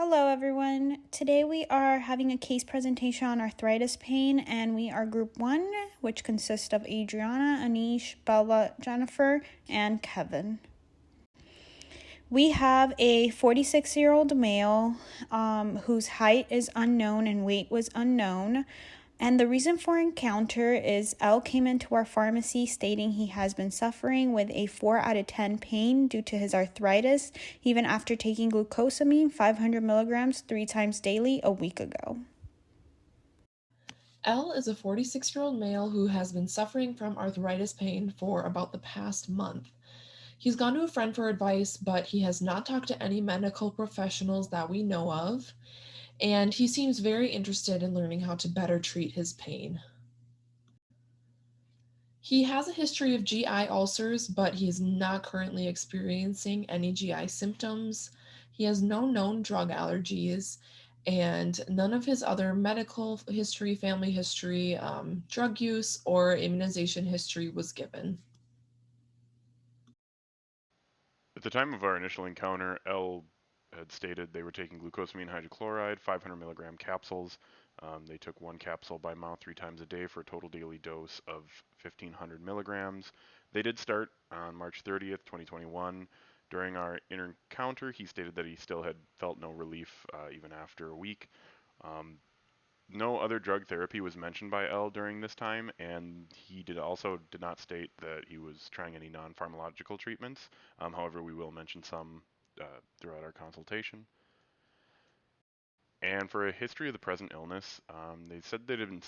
Hello, everyone. Today we are having a case presentation on arthritis pain, and we are group 1, which consists of Adriana, Anish, Bella, Jennifer, and Kevin. We have a 46-year-old male whose height is unknown and weight was unknown. And the reason for encounter is L came into our pharmacy stating he has been suffering with a 4 out of 10 pain due to his arthritis, even after taking glucosamine 500 milligrams 3 times daily a week ago. L is a 46-year-old male who has been suffering from arthritis pain for about the past month. He's gone to a friend for advice, but he has not talked to any medical professionals that we know of, and he seems very interested in learning how to better treat his pain. He has a history of GI ulcers, but he is not currently experiencing any GI symptoms. He has no known drug allergies, and none of his other medical history, family history, drug use, or immunization history was given. At the time of our initial encounter, L had stated they were taking glucosamine hydrochloride, 500 milligram capsules. They took one capsule by mouth 3 times a day for a total daily dose of 1,500 milligrams. They did start on March 30th, 2021. During our encounter, he stated that he still had felt no relief even after a week. Um, no other drug therapy was mentioned by L during this time, and he did not state that he was trying any non-pharmacological treatments. However, we will mention some throughout our consultation. And for a history of the present illness, they said they'd been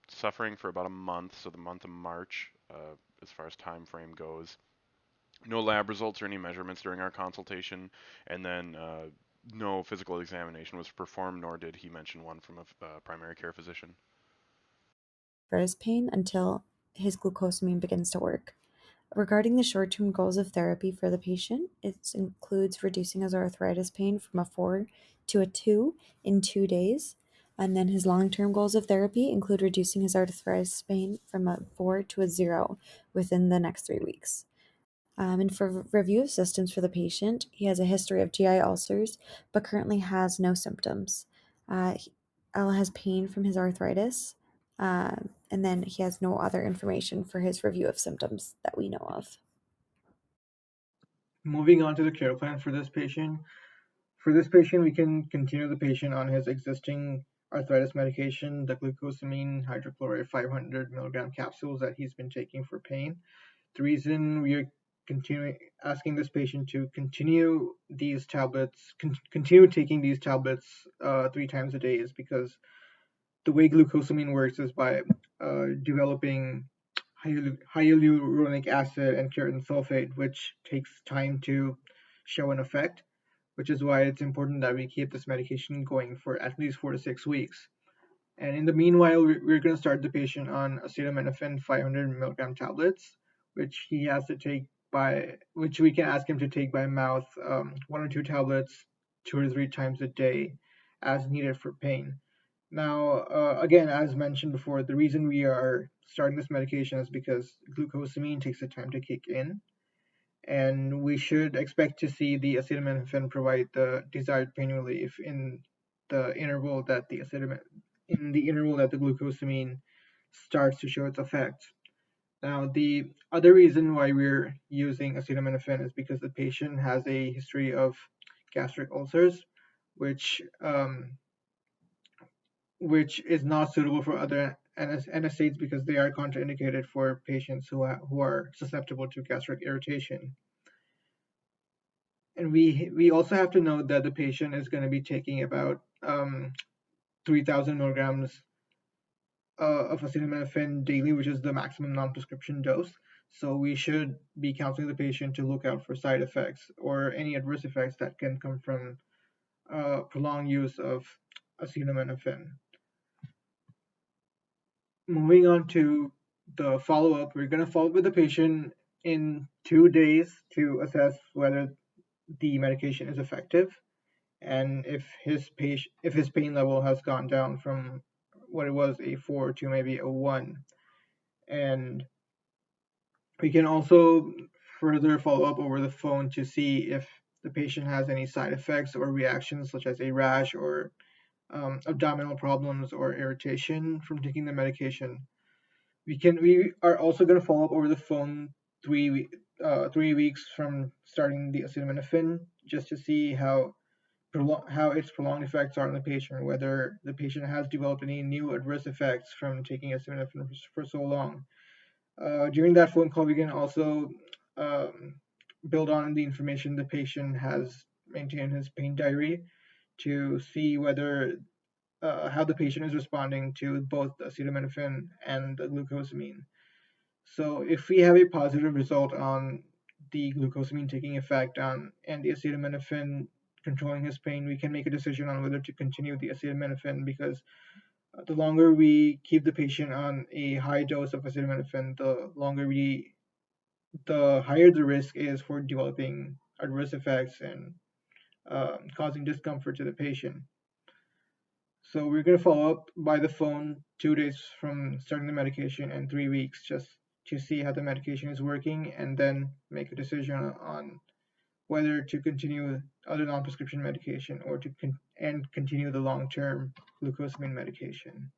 suffering for about a month, so the month of March, as far as time frame goes. No lab results or any measurements during our consultation, and then no physical examination was performed, nor did he mention one from a primary care physician. For his pain until his glucosamine begins to work. Regarding the short-term goals of therapy for the patient, it includes reducing his arthritis pain from a 4 to a 2 in 2 days. And then his long-term goals of therapy include reducing his arthritis pain from a 4 to a 0 within the next 3 weeks. And for review of systems for the patient, he has a history of GI ulcers, but currently has no symptoms. Ella has pain from his arthritis, and then he has no other information for his review of symptoms that we know of. Moving on to the care plan for this patient. For this patient, we can continue the patient on his existing arthritis medication, the glucosamine hydrochloride 500 milligram capsules that he's been taking for pain. The reason we are asking this patient to continue these tablets, continue taking these tablets 3 times a day is because the way glucosamine works is by developing hyaluronic acid and keratan sulfate, which takes time to show an effect, which is why it's important that we keep this medication going for at least 4 to 6 weeks. And in the meanwhile, we're going to start the patient on acetaminophen 500 milligram tablets, which he has to take which we can ask him to take by mouth, 1 or 2 tablets 2 or 3 times a day as needed for pain. Now, again, as mentioned before, the reason we are starting this medication is because glucosamine takes the time to kick in, and we should expect to see the acetaminophen provide the desired pain relief in the interval that the glucosamine starts to show its effect. Now, the other reason why we're using acetaminophen is because the patient has a history of gastric ulcers, which is not suitable for other NSAIDs because they are contraindicated for patients who are susceptible to gastric irritation. And we also have to note that the patient is going to be taking about 3,000 milligrams of acetaminophen daily, which is the maximum non-prescription dose. So we should be counseling the patient to look out for side effects or any adverse effects that can come from prolonged use of acetaminophen. Moving on to the follow-up, we're going to follow up with the patient in 2 days to assess whether the medication is effective and if his pain level has gone down from what it was a 4 to maybe a 1. And we can also further follow up over the phone to see if the patient has any side effects or reactions such as a rash or abdominal problems or irritation from taking the medication. We are also going to follow up over the phone 3 weeks from starting the acetaminophen, just to see how its prolonged effects are on the patient, whether the patient has developed any new adverse effects from taking acetaminophen for so long. During that phone call, we can also build on the information the patient has maintained his pain diary to see whether how the patient is responding to both the acetaminophen and the glucosamine. So if we have a positive result on the glucosamine taking effect on and the acetaminophen controlling his pain, we can make a decision on whether to continue the acetaminophen, because the longer we keep the patient on a high dose of acetaminophen, the higher the risk is for developing adverse effects and causing discomfort to the patient. So we're going to follow up by the phone 2 days from starting the medication and 3 weeks, just to see how the medication is working, and then make a decision on whether to continue other non-prescription medication or to continue the long-term glucosamine medication.